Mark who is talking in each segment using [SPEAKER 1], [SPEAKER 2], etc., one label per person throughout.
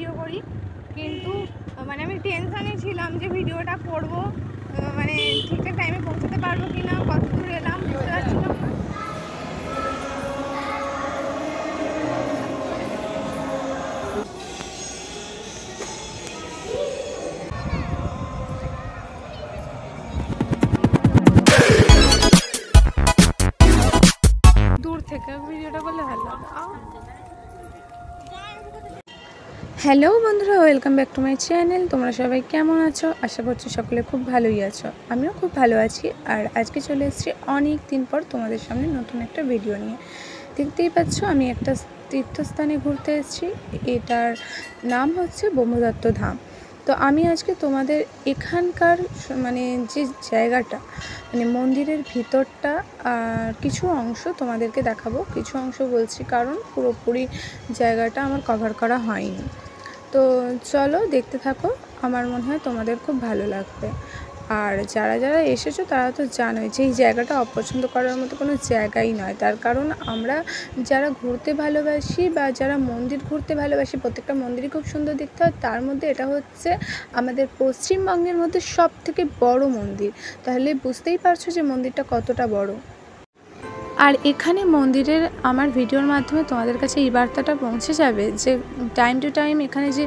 [SPEAKER 1] Video করি, কিন্তু মানে আমি টেনশানে ছিলাম যে ভিডিওটা করব, মানে ঠিকঠাক টাইমে পৌঁছাতে পারবো কি না, কত দূর এলাম বুঝতে পারছিলাম না। দূর থেকে ভিডিওটা করলে ভালো লাগে। হ্যালো বন্ধুরা, welcome back to my channel. তোমরা সবাই কেমন আছো? আশা করছি সকলে খুব ভালোই আছো। আমিও খুব ভালো আছি। আর আজকে চলে এসেছি অনেক দিন পর তোমাদের সামনে নতুন একটা ভিডিও নিয়ে। দেখতেই পাচ্ছ আমি একটা তীর্থস্থানে ঘুরতে এসেছি। এটার নাম হচ্ছে ব্রহ্মদত্ত ধাম। তো আমি আজকে তোমাদের এখানকার মানে যে জায়গাটা, মানে মন্দিরের ভিতরটা আর কিছু অংশ তোমাদেরকে দেখাবো। কিছু অংশ বলছি কারণ পুরোপুরি জায়গাটা আমার কভার করা হয়নি। তো চলো দেখতে থাকো, আমার মনে হয় তোমাদের খুব ভালো লাগবে। আর যারা যারা এসেছো তারা তো জানোই যে এই জায়গাটা অপছন্দ করার মতো কোনো জায়গাই নয়। তার কারণ আমরা যারা ঘুরতে ভালোবাসি বা যারা মন্দির ঘুরতে ভালোবাসি, প্রত্যেকটা মন্দিরই খুব সুন্দর দেখতে হয়। তার মধ্যে এটা হচ্ছে আমাদের পশ্চিমবঙ্গের মধ্যে সবথেকে বড় মন্দির। তাহলে বুঝতেই পারছো যে মন্দিরটা কতটা বড়। আর এখানে মন্দিরের আমার ভিডিওর মাধ্যমে তোমাদের কাছে এই বার্তাটা পৌঁছে যাবে যে টাইম টু টাইম এখানে যে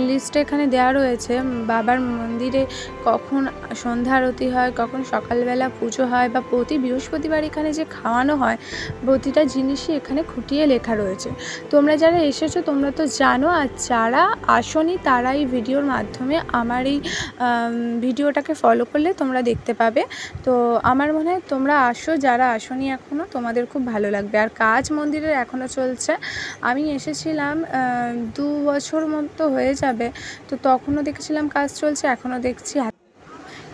[SPEAKER 1] লিস্টটা এখানে দেওয়া রয়েছে, বাবার মন্দিরে কখন সন্ধ্যা আরতি হয়, কখন সকালবেলা পুজো হয়, বা প্রতি বৃহস্পতিবার এখানে যে খাওয়ানো হয়, প্রতিটা জিনিসই এখানে খুঁটিয়ে লেখা রয়েছে। তোমরা যারা এসেছো তোমরা তো জানো, আর যারা আসোনি তারা এই ভিডিওর মাধ্যমে আমার এই ভিডিওটাকে ফলো করলে তোমরা দেখতে পাবে। তো আমার মনে হয় তোমরা আসো, যারা আসোনি এখনও, তোমাদের খুব ভালো লাগবে। আর কাজ মন্দিরের এখনও চলছে। আমি এসেছিলাম 2 বছর মতো হয়ে যাবে, তো তখনও দেখেছিলাম কাজ চলছে, এখনও দেখছি।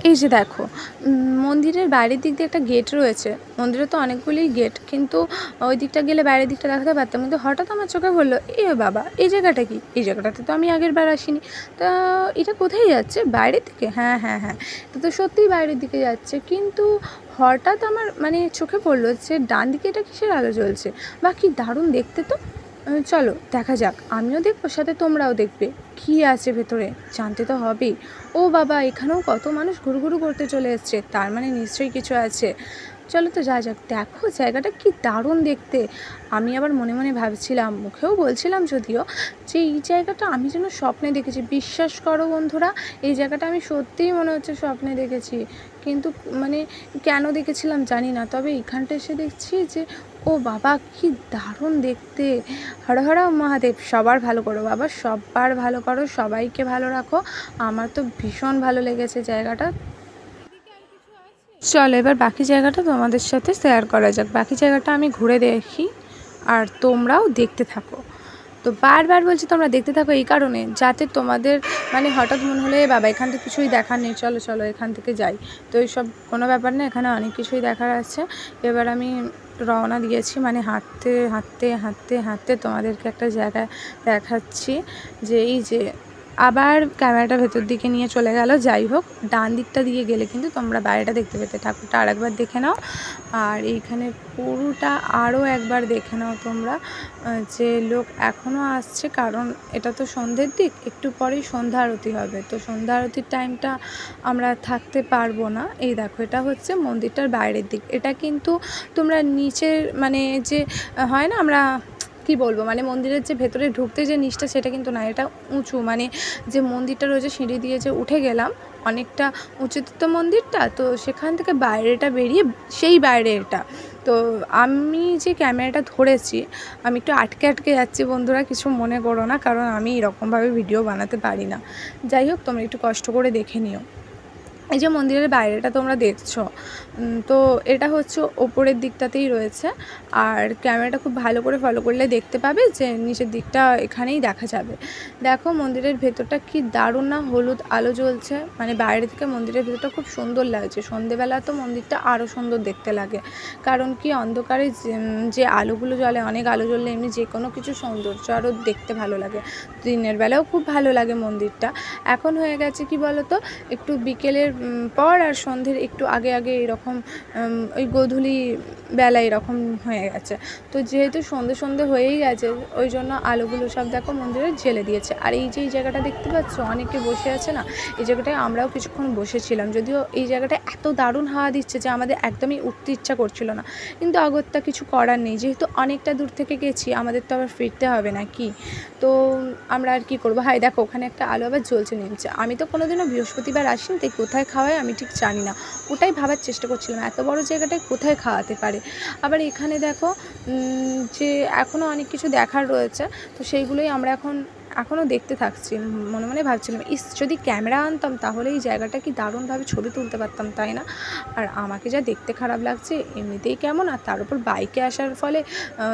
[SPEAKER 1] এই যে দেখো, মন্দিরের বাইরের দিক দিয়ে একটা গেট রয়েছে। মন্দিরে তো অনেকগুলোই গেট, কিন্তু ওই দিকটা গেলে বাইরের দিকটা দেখাতে পারতাম। কিন্তু হঠাৎ আমার চোখে বললো, এ বাবা, এই জায়গাটা কি? এই জায়গাটাতে তো আমি আগের বার আসিনি। তা এটা কোথায় যাচ্ছে? বাইরের দিকে? হ্যাঁ হ্যাঁ হ্যাঁ, এটা তো সত্যিই বাইরের দিকে যাচ্ছে। কিন্তু হঠাৎ আমার মানে চোখে পড়লো যে ডান দিকে এটা কিসের আলো জ্বলছে, বা কি দারুণ দেখতে। তো চলো দেখা যাক, আমিও দেখবো, সাথে তোমরাও দেখবে কী আছে ভেতরে, জানতে তো হবেই। ও বাবা, এখানেও কত মানুষ ঘুরঘুরু করতে চলে এসছে, তার মানে নিশ্চয়ই কিছু আছে। চলো তো যা যাক। দেখো জায়গাটা কি দারুণ দেখতে। আমি আবার মনে মনে ভাবছিলাম, মুখেও বলছিলাম যদিও, যে এই জায়গাটা আমি যেন স্বপ্নে দেখেছি। বিশ্বাস করো বন্ধুরা, এই জায়গাটা আমি সত্যিই মনে হচ্ছে স্বপ্নে দেখেছি। কিন্তু মানে কেন দেখেছিলাম জানি না, তবে এখানটা এসে দেখছি যে ও বাবা, কি দারুণ দেখতে। হর হর মহাদেব। সবার ভালো করো বাবা, সবার ভালো করো, সবাইকে ভালো রাখো। আমার তো ভীষণ ভালো লেগেছে জায়গাটা। চলো এবার বাকি জায়গাটা তোমাদের সাথে শেয়ার করা যাক। বাকি জায়গাটা আমি ঘুরে দেখি আর তোমরাও দেখতে থাকো। তো বারবার বলছি তোমরা দেখতে থাকো এই কারণে, যাতে তোমাদের মানে হঠাৎ মনে হলে বাবা এখান থেকে কিছুই দেখার নেই, চলো চলো এখান থেকে যাই। তো এইসব কোনো ব্যাপার না, এখানে অনেক কিছুই দেখার আছে। এবার আমি রওনা দিয়েছি, মানে হাঁটতে হাঁটতে হাঁটতে হাঁটতে তোমাদেরকে একটা জায়গায় দেখাচ্ছি। যে এই যে আবার ক্যামেরাটা ভেতর দিকে নিয়ে চলে গেল। যাই হোক, ডান দিকটা দিয়ে গেলে কিন্তু তোমরা বাইরেটা দেখতে পেতে। ঠাকুরটা আর একবার দেখে নাও, আর এইখানে পুরোটা আরও একবার দেখে নাও তোমরা। যে লোক এখনও আসছে, কারণ এটা তো সন্ধ্যের দিক, একটু পরেই সন্ধ্যা আরতি হবে। তো সন্ধ্যা আরতির টাইমটা আমরা থাকতে পারবো না। এই দেখো, এটা হচ্ছে মন্দিরটার বাইরের দিক। এটা কিন্তু তোমরা নিচের মানে যে হয় না, আমরা কি বলবো, মানে মন্দিরের যে ভেতরে ঢুকতে যে নিচটা, সেটা কিন্তু না, এটা উঁচু। মানে যে মন্দিরটা রয়েছে, সিঁড়ি দিয়ে যে উঠে গেলাম, অনেকটা উঁচুতে তো মন্দিরটা, তো সেখান থেকে বাইরেটা বেরিয়ে সেই বাইরে এটা। তো আমি যে ক্যামেরাটা ধরেছি, আমি একটু আটকে আটকে যাচ্ছি বন্ধুরা, কিছু মনে করো না, কারণ আমি এরকমভাবে ভিডিও বানাতে পারি না। যাই হোক, তোমরা একটু কষ্ট করে দেখে নিও। এই যে মন্দিরের বাইরেটা তোমরা দেখছো, তো এটা হচ্ছে ওপরের দিকটাতেই রয়েছে। আর ক্যামেরাটা খুব ভালো করে ফলো করলে দেখতে পাবে যে নিচের দিকটা এখানেই দেখা যাবে। দেখো মন্দিরের ভেতরটা কি দারুণ না, হলুদ আলো জ্বলছে। মানে বাইরে থেকে মন্দিরের ভেতরটা খুব সুন্দর লাগছে। সন্ধেবেলা তো মন্দিরটা আরও সুন্দর দেখতে লাগে, কারণ কি অন্ধকারে যে আলোগুলো জ্বলে, অনেক আলো জ্বললে এমনি যে কোনো কিছু সৌন্দর্য আরও দেখতে ভালো লাগে। দিনের বেলাও খুব ভালো লাগে মন্দিরটা। এখন হয়ে গেছে কি বলো তো, একটু বিকেলের পর আর সন্ধ্যের একটু আগে আগে এরকম ওই গোধূলি বেলা এরকম হয়ে গেছে। তো যেহেতু সন্ধে হয়েই গেছে ওই জন্য আলোগুলো সব দেখো মন্দিরে জ্বেলে দিয়েছে। আর এই যে এই জায়গাটা দেখতে পাচ্ছ অনেকে বসে আছে না, এই জায়গাটায় আমরাও কিছুক্ষণ বসেছিলাম। যদিও এই জায়গাটা এত দারুণ হাওয়া দিচ্ছে যে আমাদের একদমই উঠতে ইচ্ছা করছিল না, কিন্তু অগত্যা কিছু করার নেই, যেহেতু অনেকটা দূর থেকে গেছি আমাদের তো আবার ফিরতে হবে নাকি। তো আমরা আর কি করবো। হাই দেখো ওখানে একটা আলো আবার জ্বলছে নেমেছে। আমি তো কোনোদিনও বৃহস্পতিবার আসিনি, তাই কোথায় খাওয়ায় আমি ঠিক জানি না, ওটাই ভাবার চেষ্টা করছিলাম এত বড় জায়গাটায় কোথায় খাওয়াতে পারে। আবার এখানে দেখো যে এখনও অনেক কিছু দেখার রয়েছে, তো সেইগুলোই আমরা এখনও দেখতে থাকছি। মনে মনে ভাবছিলাম যদি ক্যামেরা আনতাম তাহলে এই জায়গাটা কি দারুণভাবে ছবি তুলতে পারতাম, তাই না? আর আমাকে যা দেখতে খারাপ লাগছে এমনিতেই কেমন, আর তার উপর বাইকে আসার ফলে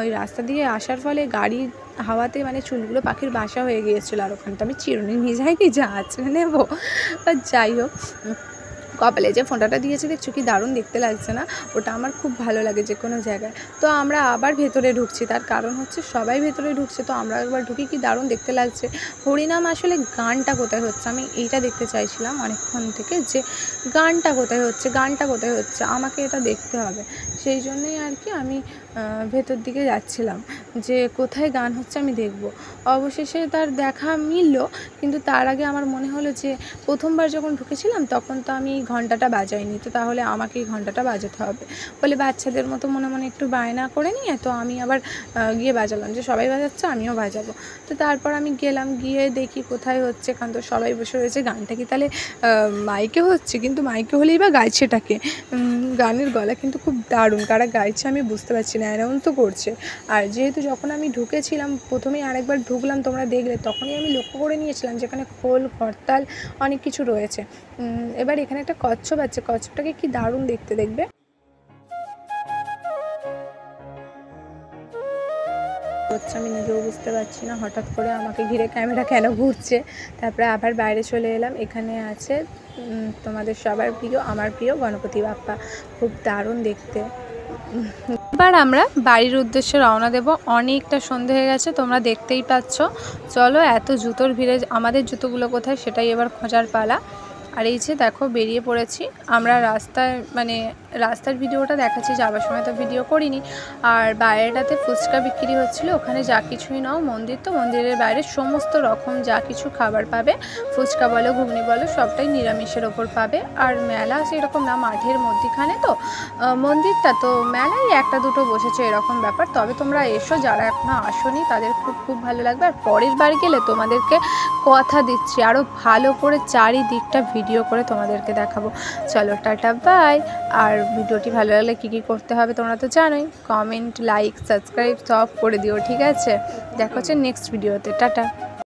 [SPEAKER 1] ওই রাস্তা দিয়ে আসার ফলে গাড়ির হাওয়াতে মানে চুলগুলো পাখির বাসা হয়ে গিয়েছিলো। আর ওখানে তো আমি চিরুনি নিয়ে যাইনি, যা আঁচড়ে নেবো। আর যাই হোক, কপালে যে ফোঁটাটা দিয়েছে দেখছো কি দারুণ দেখতে লাগছে না? ওটা আমার খুব ভালো লাগে যে কোনো জায়গায়। তো আমরা আবার ভেতরে ঢুকছি, তার কারণ হচ্ছে সবাই ভেতরে ঢুকছে, তো আমরা একবার ঢুকি, কি দারুণ দেখতে লাগছে। হরিনাম আসলে গানটা কোথায় হচ্ছে আমি এইটা দেখতে চাইছিলাম অনেকক্ষণ থেকে, যে গানটা কোথায় হচ্ছে আমাকে এটা দেখতে হবে। সেই জন্যই আর কি আমি ভেতর দিকে যাচ্ছিলাম যে কোথায় গান হচ্ছে আমি দেখব। অবশেষে তার দেখা মিলল, কিন্তু তার আগে আমার মনে হলো যে প্রথমবার যখন ঢুকেছিলাম তখন তো আমি ঘন্টাটা বাজাইনি, তো তাহলে আমাকে এই ঘন্টাটা বাজাতে হবে বলে বাচ্চাদের মতো মনে মনে একটু বায়না করে নিয়ে তো আমি আবার গিয়ে বাজালাম, যে সবাই বাজাচ্ছে আমিও বাজাবো। তো তারপর আমি গেলাম, গিয়ে দেখি কোথায় হচ্ছে, কারণ তো সবাই বসে রয়েছে। গানটা কি তাহলে মাইকে হচ্ছে? কিন্তু মাইকে হলেই বা গাইছেটাকে? গানের গলা কিন্তু খুব দারুণ, কারা গাইছে আমি বুঝতে পারছি না, অ্যানাউন্স তো করছে। আর যেহেতু যখন আমি ঢুকেছিলাম প্রথমেই আরেকবার ঢুকলাম, তোমরা দেখলে, তখনই আমি লক্ষ্য করে নিয়েছিলাম যেখানে খোল করতাল অনেক কিছু রয়েছে। এবার এখানে একটা কচ্ছপ আছে, কচ্ছপটাকে কি দারুণ দেখতে, দেখবে। হচ্ছে আমি নিজেও বুঝতে পারছি না, হঠাৎ করে আমাকে ঘিরে ক্যামেরা কেন ঘুরছে। তারপরে আবার বাইরে চলে এলাম, এখানে আছে তোমাদের সবার প্রিয়, আমার প্রিয় গণপতি বাপ্পা, খুব দারুণ দেখতে। এবার আমরা বাড়ির উদ্দেশ্যে রওনা দেব, অনেকটা সন্ধে হয়ে গেছে তোমরা দেখতেই পাচ্ছ। চলো, এত জুতোর ভিড়ে আমাদের জুতোগুলো কোথায় সেটাই এবার খোঁজার পালা। আর এই যে দেখো বেরিয়ে পড়েছি আমরা রাস্তায়, মানে রাস্তার ভিডিওটা দেখাচ্ছি, যাওয়ার সময় তো ভিডিও করিনি। আর বাইরেটাতে ফুচকা বিক্রি হচ্ছিল, ওখানে যা কিছুই নাও, মন্দির তো মন্দিরের বাইরে সমস্ত রকম যা কিছু খাবার পাবে, ফুচকা বলো ঘুগনি বলো সবটাই নিরামিষের ওপর পাবে। আর মেলা সেরকম না, মাঠের মধ্যিখানে তো মন্দিরটা, তো মেলায় একটা দুটো বসেছে এরকম ব্যাপার। তবে তোমরা এসো, যারা এখনও আসোনি তাদের খুব খুব ভালো লাগবে। আর পরের বার গেলে তোমাদেরকে কথা দিচ্ছি আরও ভালো করে চারিদিকটা ভিডিও করে তোমাদেরকে দেখাবো। চলো টাটা বাই। আর ভিডিওটি ভালো লাগলে কী কী করতে হবে তোমরা তো জানোই, কমেন্ট লাইক সাবস্ক্রাইব সব করে দিও, ঠিক আছে? দেখা হচ্ছে নেক্সট ভিডিওতে, টাটা।